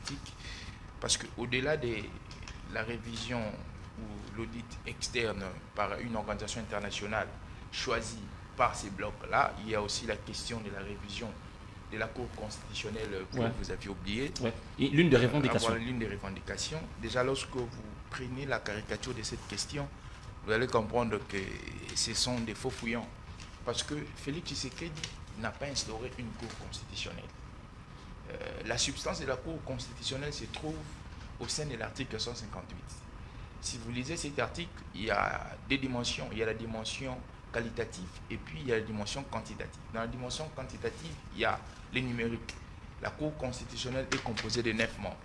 politique, parce qu'au-delà de la révision ou l'audit externe par une organisation internationale choisie par ces blocs-là, il y a aussi la question de la révision de la Cour constitutionnelle que vous aviez oubliée. L'une des revendications. Voilà, l'une des revendications. Déjà, lorsque vous prenez la caricature de cette question, vous allez comprendre que ce sont des faux fouillants. Parce que Félix Tshisekedi n'a pas instauré une Cour constitutionnelle. La substance de la Cour constitutionnelle se trouve au sein de l'article 158. Si vous lisez cet article, il y a deux dimensions. Il y a la dimension qualitative et puis il y a la dimension quantitative. Dans la dimension quantitative, il y a les numériques. La Cour constitutionnelle est composée de 9 membres.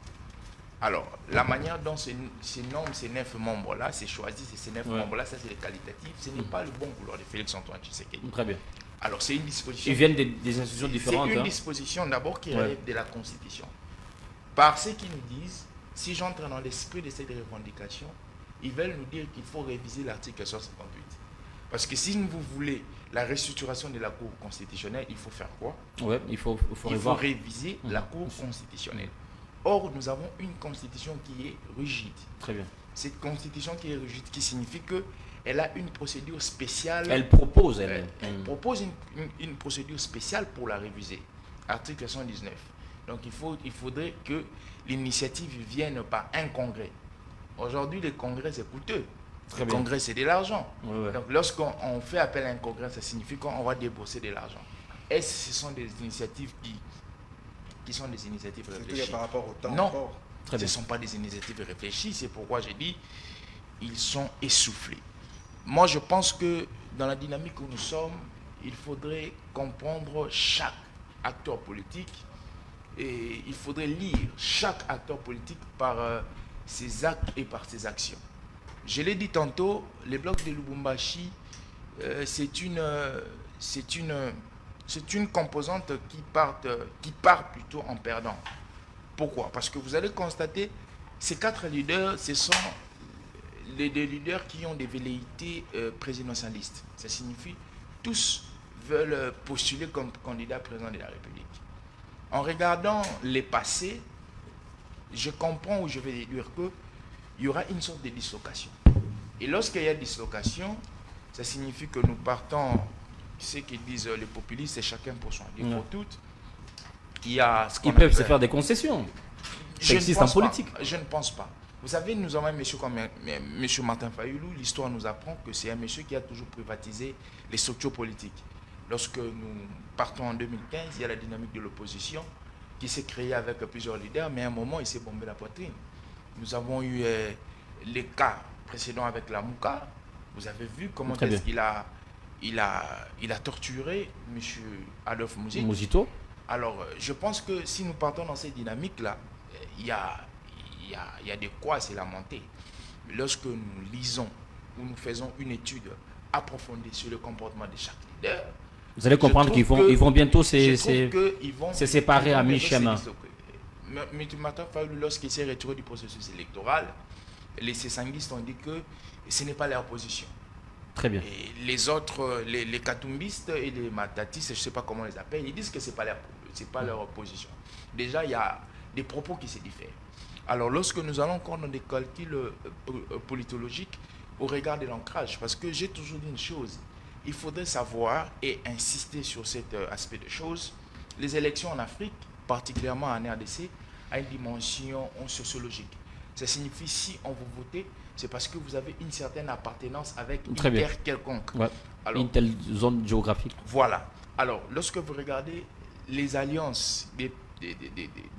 Alors, la manière dont se nomment ces 9 membres-là, c'est choisi, c'est ces 9 membres-là, ça c'est le qualitatif. Ce n'est pas le bon vouloir de Félix-Antoine Tshisekedi. Très bien. Alors, c'est une disposition. Ils viennent des institutions différentes. C'est une disposition d'abord qui relève de la Constitution. Par ce qu'ils nous disent, si j'entre dans l'esprit de cette revendication, ils veulent nous dire qu'il faut réviser l'article 158. Parce que si vous voulez la restructuration de la Cour constitutionnelle, il faut faire quoi? Il faut réviser la Cour constitutionnelle. Or, nous avons une constitution qui est rigide. Très bien. Cette constitution qui est rigide, qui signifie qu'elle a une procédure spéciale. Elle propose, elle propose une procédure spéciale pour la réviser. Article 119. Donc, il faudrait que l'initiative vienne par un congrès. Aujourd'hui, le congrès, c'est coûteux. Le congrès, c'est de l'argent. Donc, lorsqu'on fait appel à un congrès, ça signifie qu'on va débourser de l'argent. Ce sont des initiatives qui sont des initiatives réfléchies? Par rapport au temps. Non, ce ne sont pas des initiatives réfléchies. C'est pourquoi j'ai dit ils sont essoufflés. Moi, je pense que dans la dynamique où nous sommes, il faudrait comprendre chaque acteur politique et il faudrait lire chaque acteur politique par ses actes et par ses actions. Je l'ai dit tantôt, les blocs de Lubumbashi, c'est une composante qui part plutôt en perdant. Pourquoi? Parce que vous allez constater, ces 4 leaders, ce sont les leaders qui ont des velléités présidentialistes. Ça signifie tous veulent postuler comme candidat président de la République. En regardant les passés, je comprends ou je vais déduire qu'il y aura une sorte de dislocation. Et lorsqu'il y a dislocation, ça signifie que nous partons, ce qu'ils disent les populistes, c'est chacun pour soi. Et pour toutes, ils peuvent se faire des concessions. Ça existe en politique. Je ne pense pas. Vous savez, nous avons un monsieur comme M. Martin Fayoulou. L'histoire nous apprend que c'est un monsieur qui a toujours privatisé les structures politiques. Lorsque nous partons en 2015, il y a la dynamique de l'opposition qui s'est créée avec plusieurs leaders, mais à un moment, il s'est bombé la poitrine. Nous avons eu les cas précédents avec la Mouka. Vous avez vu comment est-ce qu'il a torturé M. Adolphe Muzito. Alors, je pense que si nous partons dans cette dynamique-là, il y a de quoi se lamenter. Lorsque nous lisons ou nous faisons une étude approfondie sur le comportement de chaque leader, vous allez comprendre qu'ils vont bientôt se séparer à mi-chemin. M. Martin Fayoulou, lorsqu'il s'est retiré du processus électoral, les Sessanguistes ont dit que ce n'est pas leur position. Très bien. Et les autres, les Katumbistes et les Matatistes, je ne sais pas comment on les appelle, ils disent que ce n'est pas leur position. Déjà, il y a des propos qui se diffèrent. Alors, lorsque nous allons encore dans des calculs politologiques au regard de l'ancrage, parce que j'ai toujours dit une chose, il faudrait savoir et insister sur cet aspect de choses. Les élections en Afrique, particulièrement en RDC, a une dimension sociologique. Ça signifie si on vous votez, c'est parce que vous avez une certaine appartenance avec une terre quelconque. Alors, une telle zone géographique. Voilà. Alors, lorsque vous regardez les alliances des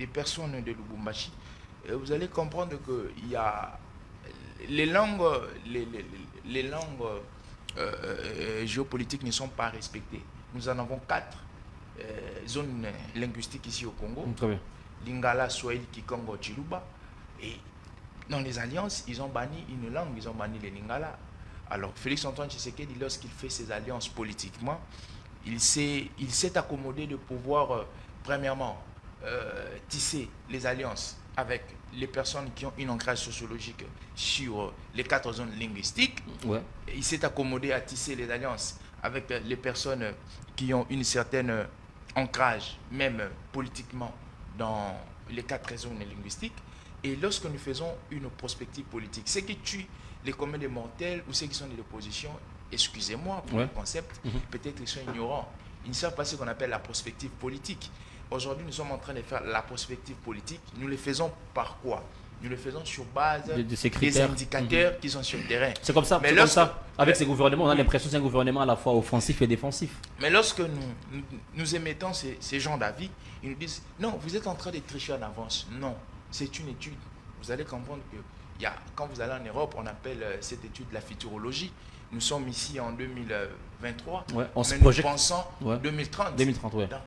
personnes de Lubumbashi, vous allez comprendre qu'il y a les langues géopolitiques ne sont pas respectées. Nous en avons 4 zones linguistiques ici au Congo. Très bien. Lingala, Swahili, Kikongo, Chiluba. Et dans les alliances, ils ont banni une langue, ils ont banni les Lingala. Alors, Félix-Antoine Tshisekedi, lorsqu'il fait ses alliances politiquement, il s'est accommodé de pouvoir, premièrement, tisser les alliances avec les personnes qui ont une ancrage sociologique sur les 4 zones linguistiques. Il s'est accommodé à tisser les alliances avec les personnes qui ont une certaine ancrage, même politiquement, dans les 4 zones linguistiques. Et lorsque nous faisons une prospective politique, ce qui tue les communs des mortels ou ceux qui sont de l'opposition, excusez-moi pour le concept, peut-être ils sont ignorants. Ils ne savent pas ce qu'on appelle la prospective politique. Aujourd'hui, nous sommes en train de faire la prospective politique. Nous le faisons par quoi? Nous le faisons sur base des indicateurs qui sont sur le terrain. C'est comme ça. Avec ces gouvernements, on a l'impression que c'est un gouvernement à la fois offensif et défensif. Mais lorsque nous émettons ces gens d'avis, ils nous disent non, vous êtes en train de tricher en avance. Non, c'est une étude. Vous allez comprendre que quand vous allez en Europe, on appelle cette étude la futurologie. Nous sommes ici en 2023, on se mais projette. nous pensons 2030. 2030, ouais. Donc,